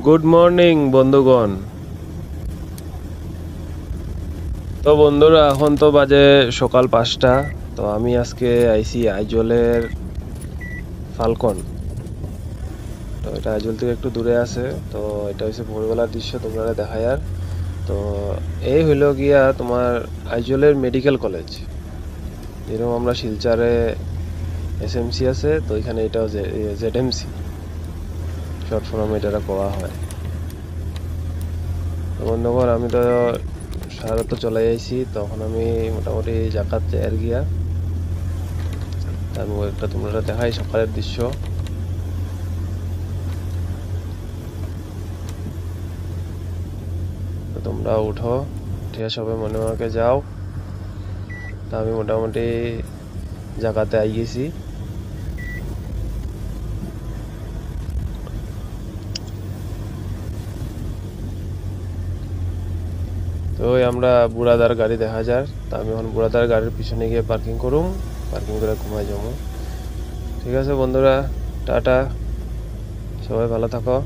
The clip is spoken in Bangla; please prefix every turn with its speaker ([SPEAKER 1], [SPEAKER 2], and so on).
[SPEAKER 1] গুড মর্নিং বন্ধুগণ। তো বন্ধুরা, এখন তো বাজে সকাল 5টা। তো আমি আজকে আইছি আইজলের ফাল্কন। তো এটা আইজল থেকে একটু দূরে আছে। তো এটা হচ্ছে ভোরবেলার দৃশ্য, তোমরা দেখায়। আর তো এই হইল গিয়া তোমার আইজলের মেডিকেল কলেজ। যেরকম আমরা শিলচরে এসএমসি আছে, তো এখানে এটাও জেডএমসি শর্ট ফর্মে এটা কোয়া হয়। তো বন্ধুগণ, আমি তো সারা তো চলে আইছি। তখন আমি মোটামুটি জাকাত যাই গিয়া। আমি একটা তোমরা দেখাই সকালের দৃশ্য। তো তোমরা উঠো, উঠিয়া সবাই মনে মনে যাও। তা আমি মোটামুটি জায়গাতে আই গেছি। তো ওই আমরা বুড়াদার গাড়ি দেখা যায়। তা আমি এখন বুড়াদার গাড়ির পিছনে গিয়ে পার্কিং করুম, পার্কিং করে ঘুমাই যাবো। ঠিক আছে বন্ধুরা, টাটা, সবাই ভালো থাকো।